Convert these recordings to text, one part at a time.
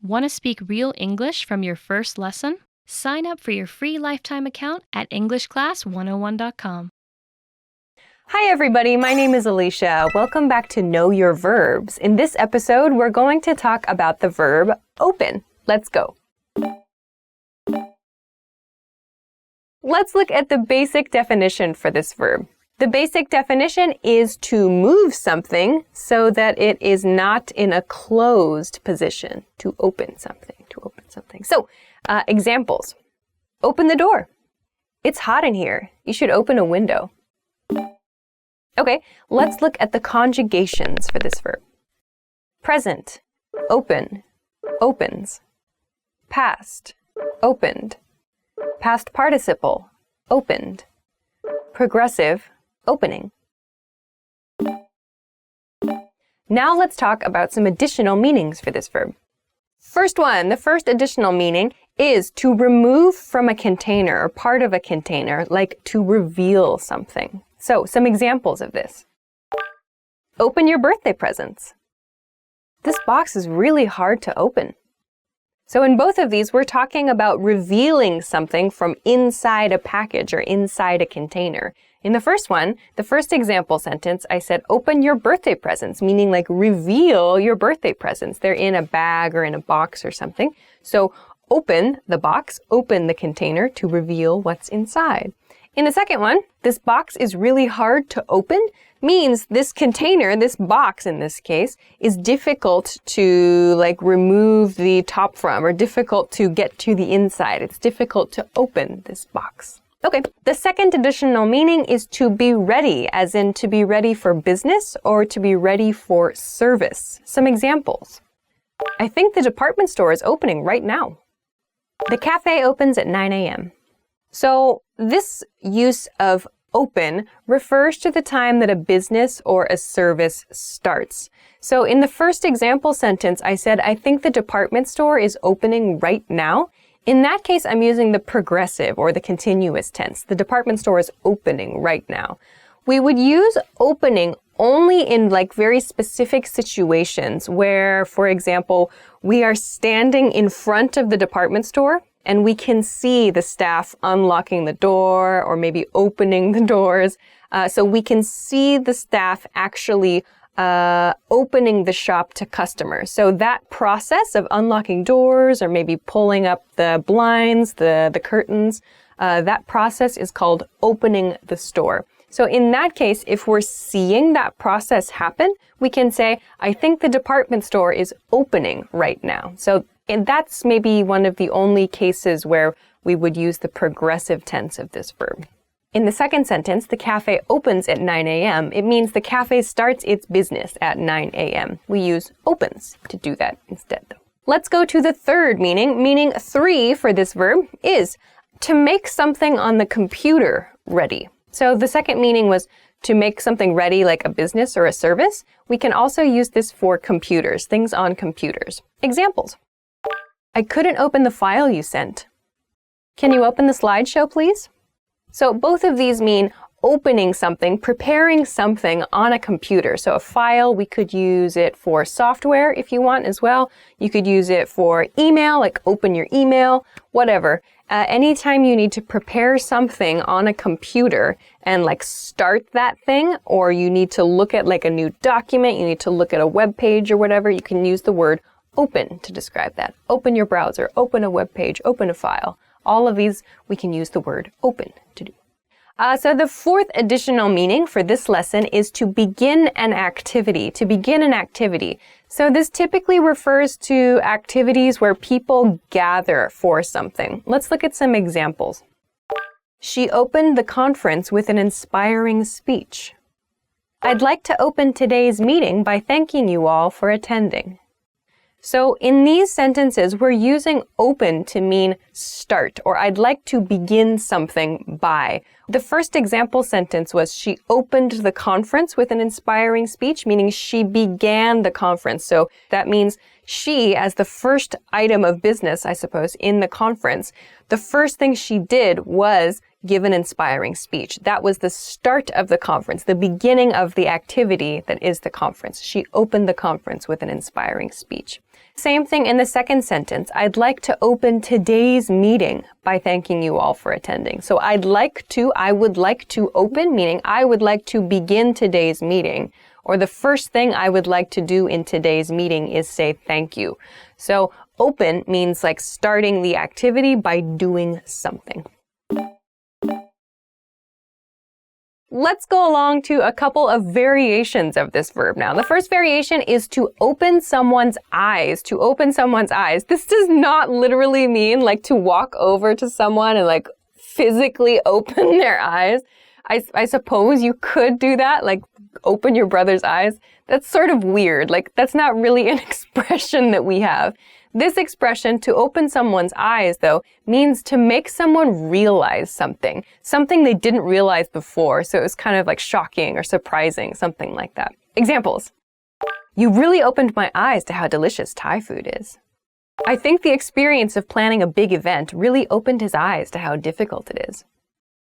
Want to speak real English from your first lesson? Sign up for your free lifetime account at EnglishClass101.com. Hi everybody, my name is Alicia. Welcome back to Know Your Verbs. In this episode, we're going to talk about the verb open. Let's go. Let's look at the basic definition for this verb. The basic definition is to move something so that it is not in a closed position. To open something. So, examples. Open the door. It's hot in here. You should open a window. Okay, let's look at the conjugations for this verb. Present, open, opens. Past, opened. Past participle, opened. Progressive, opening. Now let's talk about some additional meanings for this verb. First one, the first additional meaning is to remove from a container or part of a container, like to reveal something. So, some examples of this. Open your birthday presents. This box is really hard to open. So in both of these, we're talking about revealing something from inside a package or inside a container. In the first one, the first example sentence, I said, open your birthday presents, meaning like reveal your birthday presents. They're in a bag or in a box or something. So open the box, open the container to reveal what's inside. In the second one, this box is really hard to open means this container, this box in this case, is difficult to remove the top from or difficult to get to the inside. It's difficult to open this box. Okay, the second additional meaning is to be ready, as in to be ready for business or to be ready for service. Some examples. I think the department store is opening right now. The cafe opens at 9 a.m. So this use of open refers to the time that a business or a service starts. So in the first example sentence, I said, I think the department store is opening right now. In that case, I'm using the progressive or the continuous tense. The department store is opening right now. We would use opening only in very specific situations where, for example, we are standing in front of the department store and we can see the staff unlocking the door or maybe opening the doors. So we can see the staff actually opening the shop to customers. So that process of unlocking doors or maybe pulling up the blinds, the curtains, that process is called opening the store. So in that case, if we're seeing that process happen, we can say, I think the department store is opening right now. And that's maybe one of the only cases where we would use the progressive tense of this verb. In the second sentence, the cafe opens at 9 a.m. It means the cafe starts its business at 9 a.m. We use opens to do that instead, though. Let's go to the third meaning. Meaning 3 for this verb is to make something on the computer ready. So the second meaning was to make something ready like a business or a service. We can also use this for computers, things on computers. Examples. I couldn't open the file you sent. Can you open the slideshow, please? So both of these mean opening something, preparing something on a computer. So a file, we could use it for software if you want as well. You could use it for email, like open your email, whatever. Anytime you need to prepare something on a computer and start that thing, or you need to look at a new document, you need to look at a web page or whatever, you can use the word open to describe that. Open your browser, open a web page, open a file. All of these we can use the word open to do. So the fourth additional meaning for this lesson is to begin an activity, So this typically refers to activities where people gather for something. Let's look at some examples. She opened the conference with an inspiring speech. I'd like to open today's meeting by thanking you all for attending. So in these sentences, we're using open to mean start, or I'd like to begin something by. The first example sentence was she opened the conference with an inspiring speech, meaning she began the conference. So that means She, as the first item of business, I suppose, in the conference, the first thing she did was give an inspiring speech. That was the start of the conference, the beginning of the activity that is the conference. She opened the conference with an inspiring speech. Same thing in the second sentence. I'd like to open today's meeting by thanking you all for attending. So I would like to open, meaning I would like to begin today's meeting. Or the first thing I would like to do in today's meeting is say thank you. So open means like starting the activity by doing something. Let's go along to a couple of variations of this verb now. The first variation is to open someone's eyes. To open someone's eyes. This does not literally mean like to walk over to someone and like physically open their eyes. I suppose you could do that, like open your brother's eyes. That's sort of weird. Like that's not really an expression that we have. This expression, to open someone's eyes, though, means to make someone realize something they didn't realize before. So it was kind of like shocking or surprising, something like that. Examples. You really opened my eyes to how delicious Thai food is. I think the experience of planning a big event really opened his eyes to how difficult it is.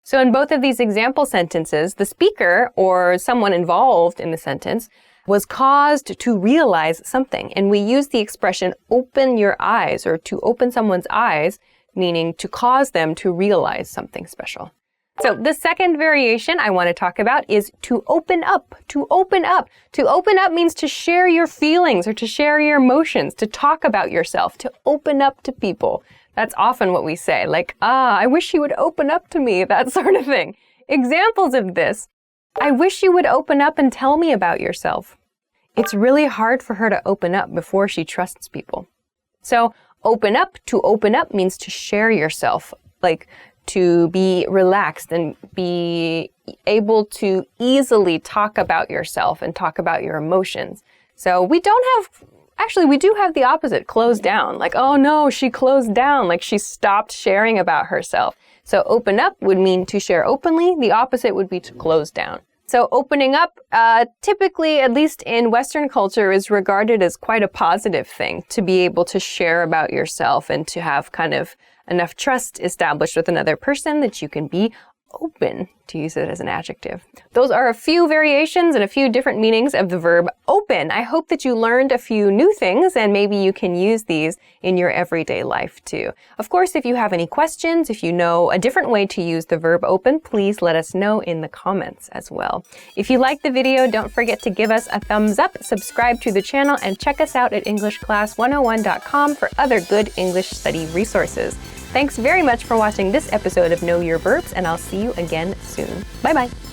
So in both of these example sentences, the speaker or someone involved in the sentence was caused to realize something. And we use the expression open your eyes, or to open someone's eyes, meaning to cause them to realize something special. So the second variation I want to talk about is to open up. To open up. To open up means to share your feelings or to share your emotions, to talk about yourself, to open up to people. That's often what we say, like, I wish you would open up to me, that sort of thing. Examples of this. I wish you would open up and tell me about yourself. It's really hard for her to open up before she trusts people. So open up, to open up means to share yourself, like to be relaxed and be able to easily talk about yourself and talk about your emotions. So we do have the opposite, close down. Like, oh no, she closed down, like she stopped sharing about herself. So open up would mean to share openly. The opposite would be to close down. So opening up, typically, at least in Western culture, is regarded as quite a positive thing, to be able to share about yourself and to have kind of enough trust established with another person that you can be open, to use it as an adjective. Those are a few variations and a few different meanings of the verb open. I hope that you learned a few new things and maybe you can use these in your everyday life too. Of course, if you have any questions, if you know a different way to use the verb open, please let us know in the comments as well. If you liked the video, don't forget to give us a thumbs up, subscribe to the channel, and check us out at EnglishClass101.com for other good English study resources. Thanks very much for watching this episode of Know Your Verbs, and I'll see you again soon. Bye-bye.